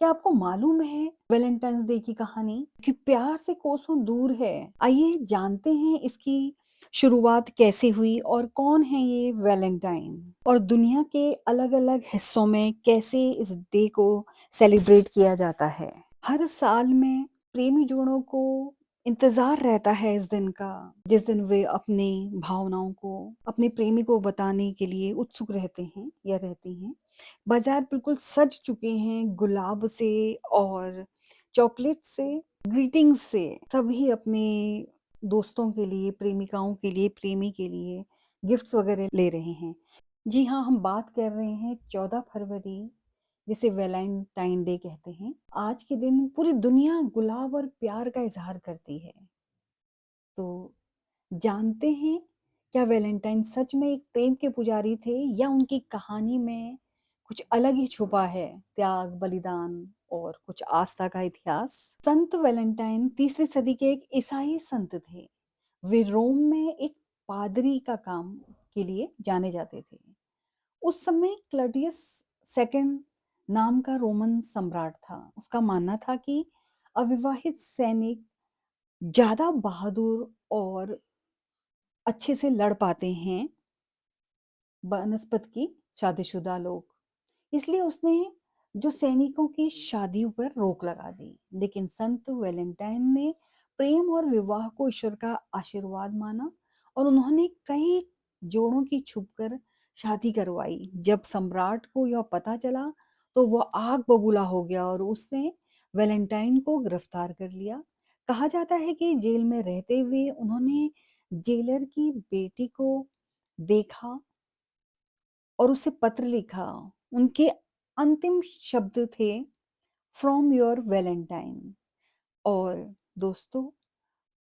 क्या आपको मालूम है वैलेंटाइन्स डे की कहानी कि प्यार से कोसों दूर है। आइए जानते हैं इसकी शुरुआत कैसे हुई और कौन है ये वैलेंटाइन और दुनिया के अलग-अलग हिस्सों में कैसे इस डे को सेलिब्रेट किया जाता है। हर साल में प्रेमी जोड़ों को इंतजार रहता है इस दिन का, जिस दिन वे अपनी भावनाओं को अपने प्रेमी को बताने के लिए उत्सुक रहते हैं या रहती हैं। बाजार बिल्कुल सज चुके हैं गुलाब से और चॉकलेट से, ग्रीटिंग्स से। सभी अपने दोस्तों के लिए, प्रेमिकाओं के लिए, प्रेमी के लिए गिफ्ट्स वगैरह ले रहे हैं। जी हाँ, हम बात कर रहे हैं 14 फरवरी, जिसे वैलेंटाइन डे कहते हैं। आज के दिन पूरी दुनिया गुलाब और प्यार का इज़हार करती है। तो जानते हैं क्या वैलेंटाइन सच में एक प्रेम के पुजारी थे या उनकी कहानी में कुछ अलग ही छुपा है? त्याग, बलिदान और कुछ आस्था का इतिहास। संत वैलेंटाइन तीसरी सदी के एक ईसाई संत थे। वे रोम में एक पादरी का काम के लिए जाने जाते थे। उस समय क्लडियस सेकंड नाम का रोमन सम्राट था। उसका मानना था कि अविवाहित सैनिक ज्यादा बहादुर और अच्छे से लड़ पाते हैं बनस्पत की शादीशुदा लोग। इसलिए उसने जो सैनिकों की शादियों पर रोक लगा दी। लेकिन संत वैलेंटाइन ने प्रेम और विवाह को ईश्वर का आशीर्वाद माना और उन्होंने कई जोड़ों की छुपकर शादी करवाई। जब सम्राट को यह पता चला तो वह आग बबूला हो गया और उसने वैलेंटाइन को गिरफ्तार कर लिया। कहा जाता है कि जेल में रहते हुए उन्होंने जेलर की बेटी को देखा और उसे पत्र लिखा। उनके अंतिम शब्द थे फ्रॉम योर वैलेंटाइन। और दोस्तों,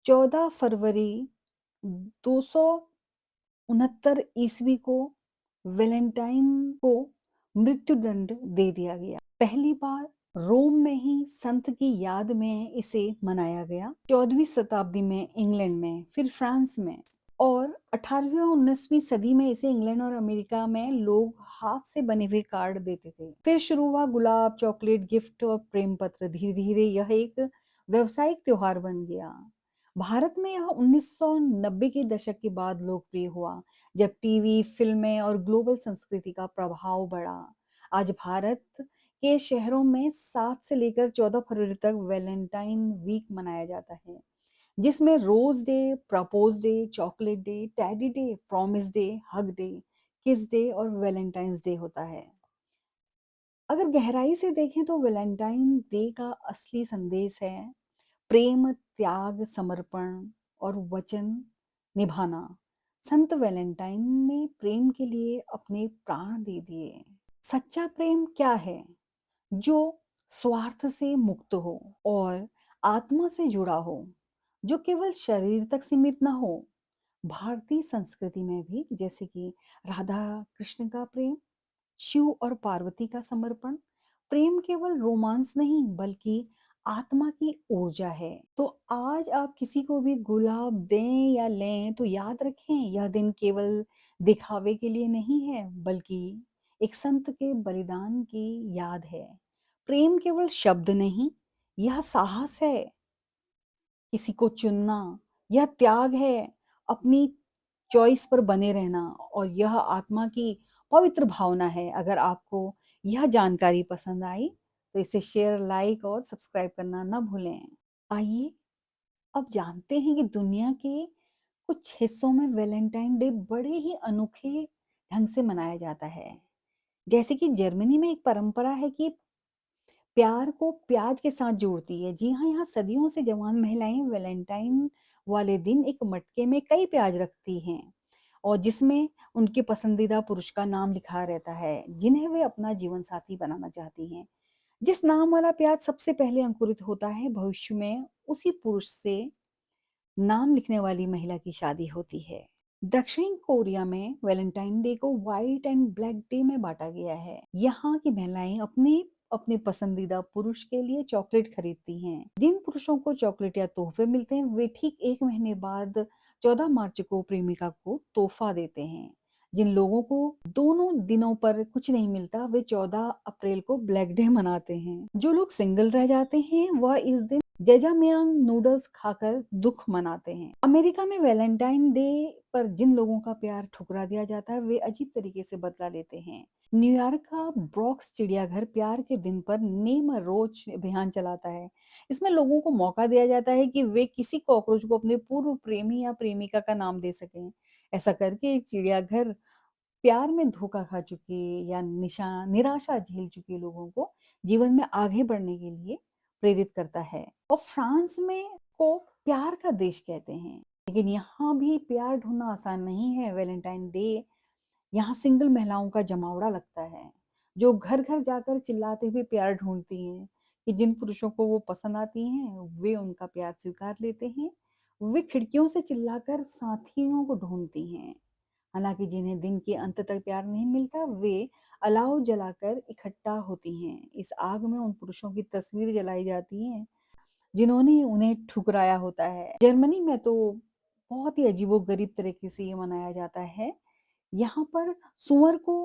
14 फरवरी 269 ईस्वी को वैलेंटाइन को मृत्युदंड दे दिया गया। पहली बार रोम में ही संत की याद में इसे मनाया गया। 14वीं शताब्दी में इंग्लैंड में, फिर फ्रांस में और 18वीं और 19वीं सदी में इसे इंग्लैंड और अमेरिका में लोग हाथ से बने हुए कार्ड देते थे। फिर शुरू हुआ गुलाब, चॉकलेट, गिफ्ट और प्रेम पत्र। धीरे धीरे यह एक व्यवसायिक त्योहार बन गया। भारत में यह 1990 के दशक के बाद लोकप्रिय हुआ, जब टीवी, फिल्में और ग्लोबल संस्कृति का प्रभाव बढ़ा। आज भारत के शहरों में 7 से लेकर 14 फरवरी तक वैलेंटाइन वीक मनाया जाता है, जिसमें rose day, propose day, chocolate day, teddy day, promise day, hug day, kiss day और वैलेंटाइंस डे होता है। अगर गहराई से देखें तो वैलेंटाइन डे का असली संदेश है प्रेम, त्याग, समर्पण और वचन निभाना। संत वैलेंटाइन ने प्रेम के लिए अपने प्राण दे दिए। सच्चा प्रेम क्या है? जो स्वार्थ से मुक्त हो और आत्मा से जुड़ा हो, जो केवल शरीर तक सीमित ना हो। भारतीय संस्कृति में भी जैसे कि राधा कृष्ण का प्रेम, शिव और पार्वती का समर्पण, प्रेम केवल रोमांस नहीं बल्कि आत्मा की ऊर्जा है। तो आज आप किसी को भी गुलाब दें या लें तो याद रखें, यह दिन केवल दिखावे के लिए नहीं है बल्कि एक संत के बलिदान की याद है। प्रेम केवल शब्द नहीं, यह साहस है किसी को चुनना, यह त्याग है अपनी चॉइस पर बने रहना और यह आत्मा की पवित्र भावना है। अगर आपको यह जानकारी पसंद आई तो इसे शेयर, लाइक और सब्सक्राइब करना ना भूलें। आइए अब जानते हैं कि दुनिया के कुछ हिस्सों में वैलेंटाइन डे बड़े ही अनोखे ढंग से मनाया जाता है। जैसे कि जर्मनी में एक परंपरा है कि प्यार को प्याज के साथ जोड़ती है। जी हाँ, यहाँ सदियों से जवान महिलाएं वैलेंटाइन वाले दिन एक मटके में कई प्याज रखती हैं और जिसमें उनके पसंदीदा पुरुष का नाम लिखा रहता है, जिन्हें वे अपना जीवन साथी बनाना चाहती हैं। जिस नाम वाला प्याज सबसे पहले अंकुरित होता है, भविष्य में उसी पुरुष से नाम लिखने वाली महिला की शादी होती है। दक्षिण कोरिया में वैलेंटाइन डे को व्हाइट एंड ब्लैक डे में बांटा गया है। यहाँ की महिलाएं अपने अपने पसंदीदा पुरुष के लिए चॉकलेट खरीदती हैं। जिन पुरुषों को चॉकलेट या तोहफे मिलते हैं वे ठीक 1 महीने बाद 14 मार्च को प्रेमिका को तोहफा देते हैं। जिन लोगों को दोनों दिनों पर कुछ नहीं मिलता, वे 14 अप्रैल को ब्लैक डे मनाते हैं। जो लोग सिंगल रह जाते हैं, वह इस दिन जजामियांग नूडल्स खाकर दुख मनाते हैं। अमेरिका में वैलेंटाइन डे पर जिन लोगों का प्यार ठुकरा दिया जाता है, वे अजीब तरीके से बदला लेते हैं। न्यूयॉर्क का ब्रोंक्स चिड़ियाघर प्यार के दिन पर नेम अ रोज अभियान चलाता है। इसमें लोगों को मौका दिया जाता है कि वे किसी कॉकरोच को अपने पूर्व प्रेमी या प्रेमिका का नाम दे सकें। ऐसा करके चिड़ियाघर प्यार में धोखा खा चुके या निराशा झेल चुके लोगों को जीवन में आगे बढ़ने के लिए प्रेरित करता है। और फ्रांस में को प्यार का देश कहते हैं, लेकिन यहाँ भी प्यार ढूंढना आसान नहीं है। वैलेंटाइन डे यहाँ सिंगल महिलाओं का जमावड़ा लगता है, जो घर घर जाकर चिल्लाते हुए प्यार ढूंढती हैं कि जिन पुरुषों को वो पसंद आती हैं, वे उनका प्यार स्वीकार लेते हैं। वे खिड़कियों से चिल्लाकर साथियों को ढूंढती हैं। हालांकि जिन्हें दिन के अंत तक प्यार नहीं मिलता, वे अलाव जलाकर इकट्ठा होती हैं। इस आग में उन पुरुषों की तस्वीर जलाई जाती हैं जिन्होंने उन्हें ठुकराया होता है। जर्मनी में तो बहुत ही अजीबोगरीब तरीके से ये मनाया जाता है। यहाँ पर सुअर को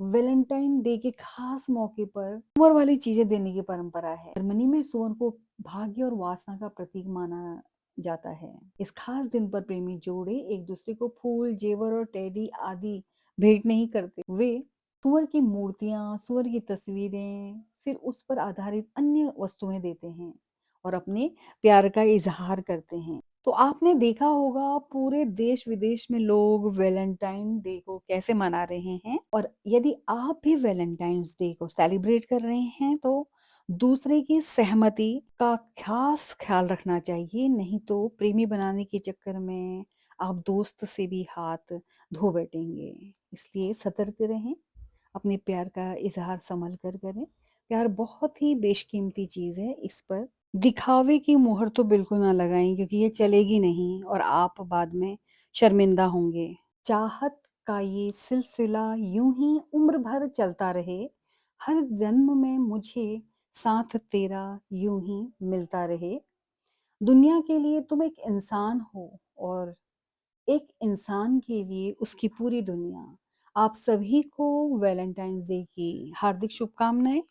वैलेंटाइन डे के खास मौके पर सुअर वाली चीजें देने की परंपरा है। जर्मनी में सुअर को भाग्य और वासना का प्रतीक माना जाता है। इस खास दिन पर प्रेमी जोड़े एक दूसरे को फूल, जेवर और टेडी आदि भेंट नहीं करते। वे सुअर की मूर्तियां, सुअर की तस्वीरें, फिर उस पर आधारित अन्य वस्तुएं देते हैं और अपने प्यार का इजहार करते हैं। तो आपने देखा होगा पूरे देश विदेश में लोग वैलेंटाइन डे को कैसे मना रहे हैं। और यदि आप भी वैलेंटाइंस डे को सेलिब्रेट कर रहे हैं, तो दूसरे की सहमति का खास ख्याल रखना चाहिए। नहीं तो प्रेमी बनाने के चक्कर में आप दोस्त से भी हाथ धो बैठेंगे। इसलिए सतर्क रहें, अपने प्यार का इजहार संभल कर करें। प्यार बहुत ही बेशकीमती चीज है। इस पर दिखावे की मुहर तो बिल्कुल ना लगाएं, क्योंकि ये चलेगी नहीं और आप बाद में शर्मिंदा होंगे। चाहत का ये सिलसिला यूं ही उम्र भर चलता रहे, हर जन्म में मुझे साथ तेरा यूं ही मिलता रहे। दुनिया के लिए तुम एक इंसान हो और एक इंसान के लिए उसकी पूरी दुनिया। आप सभी को वैलेंटाइंस डे की हार्दिक शुभकामनाएं।